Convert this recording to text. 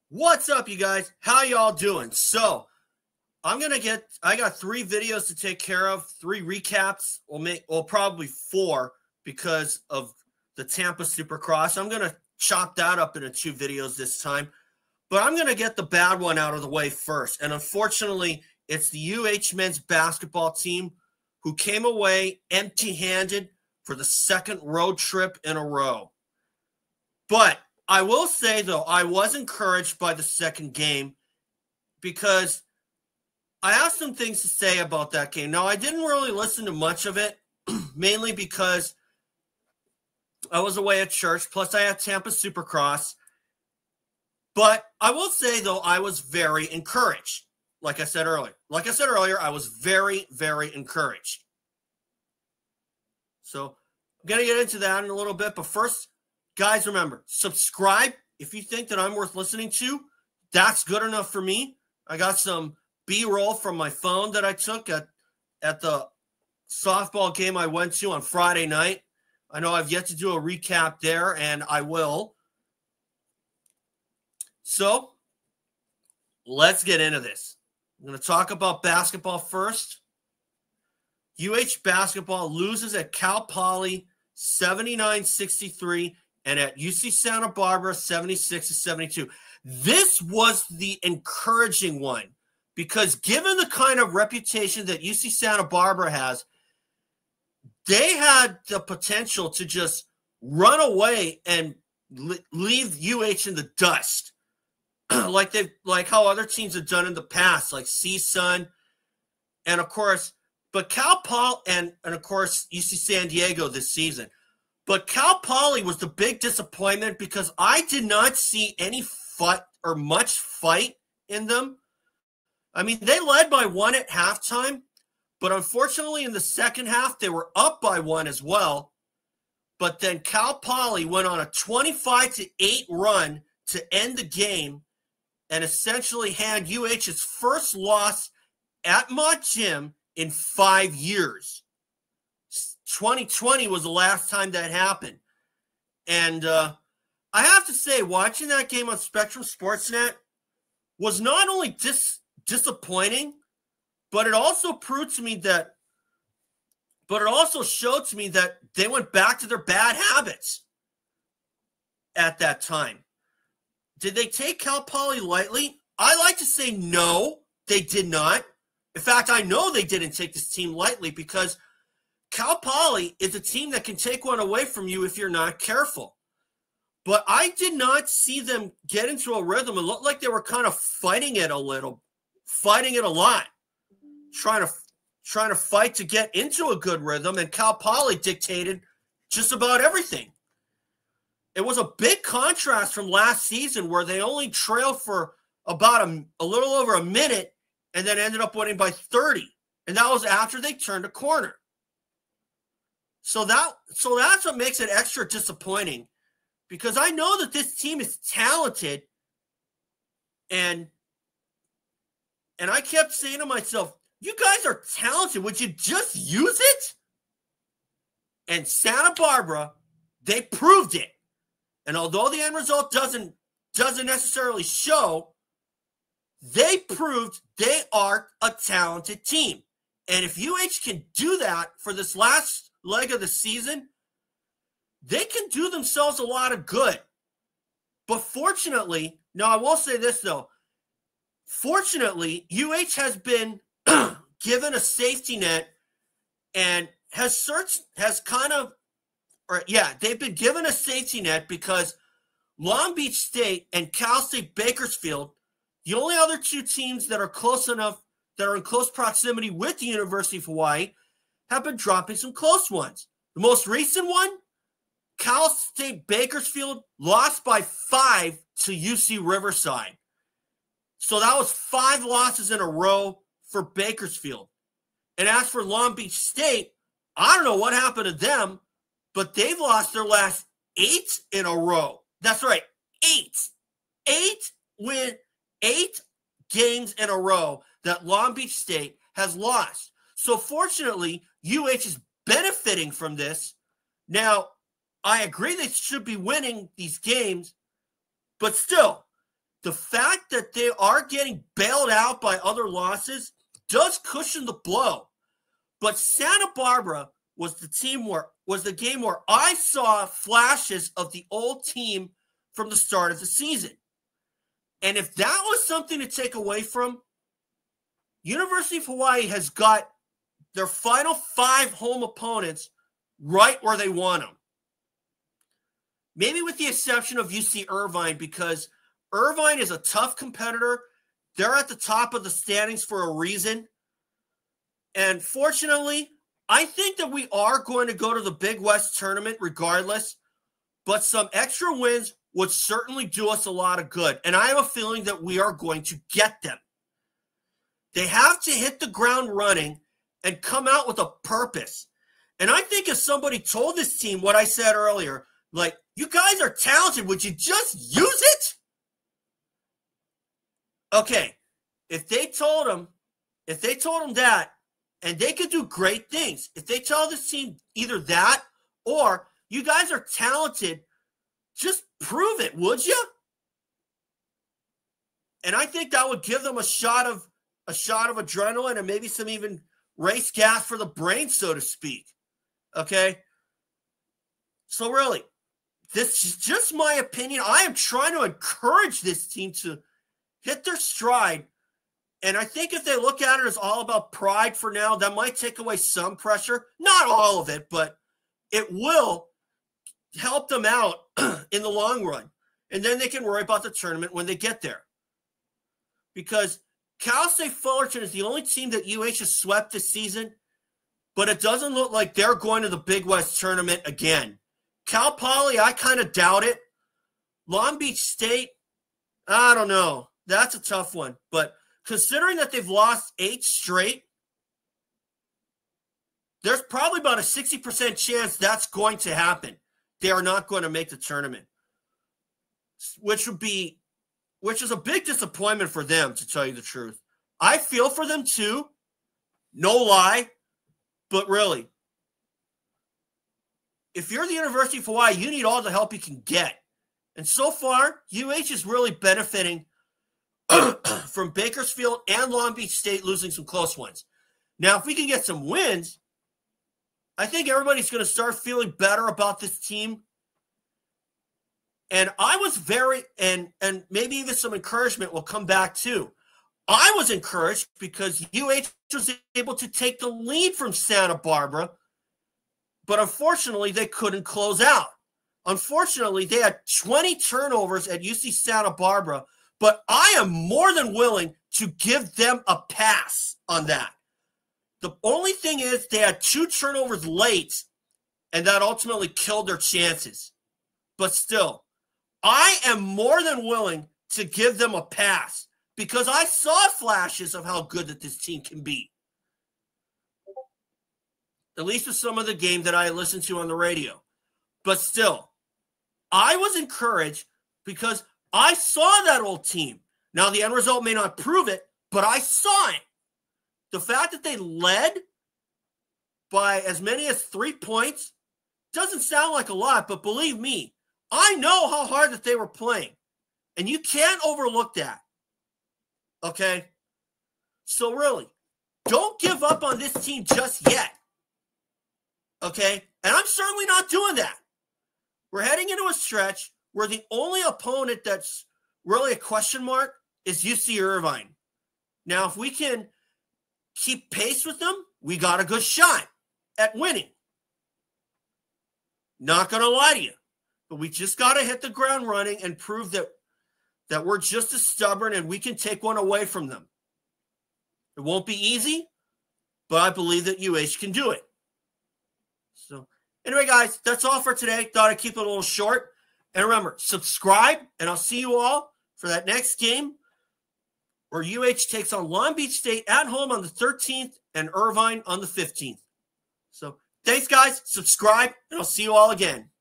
What's up, you guys? How y'all doing? So I got 3 videos to take care of, 3 recaps. Well, probably 4 because of the Tampa Supercross. I'm gonna chop that up into 2 videos this time, but I'm gonna get the bad one out of the way first. And unfortunately, it's the UH men's basketball team who came away empty-handed for the second road trip in a row. But I will say, though, I was encouraged by the second game because I have some things to say about that game. Now, I didn't really listen to much of it, mainly because I was away at church, plus I had Tampa Supercross. But I will say, though, I was very encouraged. Like I said earlier, I was very, very encouraged. So I'm going to get into that in a little bit. But first, guys, remember, subscribe if you think that I'm worth listening to. That's good enough for me. I got some B-roll from my phone that I took at the softball game I went to on Friday night. I know I've yet to do a recap there, and I will. So let's get into this. I'm going to talk about basketball first. UH basketball loses at Cal Poly 79-63 and at UC Santa Barbara 76-72. This was the encouraging one because given the kind of reputation that UC Santa Barbara has, they had the potential to just run away and leave UH in the dust. like how other teams have done in the past, like CSUN, and of course, but Cal Poly and of course UC San Diego this season. But Cal Poly was the big disappointment because I did not see any fight or much fight in them. I mean, they led by 1 at halftime, but unfortunately in the second half they were up by 1 as well. But then Cal Poly went on a 25-8 run to end the game and essentially hand UH its first loss at Mott Gym in 5 years. 2020 was the last time that happened. And I have to say, watching that game on Spectrum Sportsnet was not only disappointing, but it also showed to me that they went back to their bad habits at that time. Did they take Cal Poly lightly? I like to say no, they did not. In fact, I know they didn't take this team lightly because Cal Poly is a team that can take one away from you if you're not careful. But I did not see them get into a rhythm. It looked like they were kind of fighting it a lot, trying to fight to get into a good rhythm, and Cal Poly dictated just about everything. It was a big contrast from last season where they only trailed for about a little over a minute and then ended up winning by 30. And that was after they turned a corner. So that's what makes it extra disappointing because I know that this team is talented and I kept saying to myself, you guys are talented. Would you just use it? And Santa Barbara, they proved it. And although the end result doesn't necessarily show, they proved they are a talented team. And if UH can do that for this last leg of the season, they can do themselves a lot of good. But fortunately, now I will say this though, fortunately, UH has been given a safety net and they've been given a safety net because Long Beach State and Cal State Bakersfield, the only other 2 teams that are close enough, that are in close proximity with the University of Hawaii, have been dropping some close ones. The most recent one, Cal State Bakersfield lost by 5 to UC Riverside. So that was 5 losses in a row for Bakersfield. And as for Long Beach State, I don't know what happened to them, but they've lost their last 8 in a row. That's right, 8 games in a row that Long Beach State has lost. So fortunately, UH is benefiting from this. Now, I agree they should be winning these games, but still, the fact that they are getting bailed out by other losses does cushion the blow. But Santa Barbara was the game where I saw flashes of the old team from the start of the season. And if that was something to take away from, University of Hawaii has got their final 5 home opponents right where they want them. Maybe with the exception of UC Irvine, because Irvine is a tough competitor. They're at the top of the standings for a reason. And fortunately, I think that we are going to go to the Big West tournament regardless, but some extra wins would certainly do us a lot of good. And I have a feeling that we are going to get them. They have to hit the ground running and come out with a purpose. And I think if somebody told this team what I said earlier, like, you guys are talented, would you just use it? Okay, if they told them that, and they could do great things, if they tell this team either that or you guys are talented, just prove it, would you? And I think that would give them a shot of adrenaline and maybe some even race gas for the brain, so to speak. Okay? So really, this is just my opinion. I am trying to encourage this team to hit their stride. And I think if they look at it as all about pride for now, that might take away some pressure. Not all of it, but it will help them out in the long run. And then they can worry about the tournament when they get there. Because Cal State Fullerton is the only team that UH has swept this season, but it doesn't look like they're going to the Big West tournament again. Cal Poly, I kind of doubt it. Long Beach State, I don't know. That's a tough one. But considering that they've lost 8 straight, there's probably about a 60% chance that's going to happen. They are not going to make the tournament, which is a big disappointment for them, to tell you the truth. I feel for them too, no lie, but really, if you're the University of Hawaii, you need all the help you can get. And so far, UH is really benefiting from Bakersfield and Long Beach State losing some close ones. Now, if we can get some wins, I think everybody's going to start feeling better about this team. And I was and maybe even some encouragement will come back too. I was encouraged because UH was able to take the lead from Santa Barbara, but unfortunately they couldn't close out. Unfortunately, they had 20 turnovers at UC Santa Barbara, but I am more than willing to give them a pass on that. The only thing is they had 2 turnovers late, and that ultimately killed their chances. But still, I am more than willing to give them a pass because I saw flashes of how good that this team can be. At least with some of the game that I listened to on the radio. But still, I was encouraged because I saw that old team. Now, the end result may not prove it, but I saw it. The fact that they led by as many as 3 points doesn't sound like a lot, but believe me, I know how hard that they were playing, and you can't overlook that, okay? So really, don't give up on this team just yet, okay? And I'm certainly not doing that. We're heading into a stretch where the only opponent that's really a question mark is UC Irvine. Now, if we can keep pace with them, we got a good shot at winning. Not going to lie to you. But we just got to hit the ground running and prove that we're just as stubborn and we can take one away from them. It won't be easy, but I believe that UH can do it. So anyway, guys, that's all for today. Thought I'd keep it a little short. And remember, subscribe, and I'll see you all for that next game where UH takes on Long Beach State at home on the 13th and Irvine on the 15th. So thanks, guys. Subscribe, and I'll see you all again.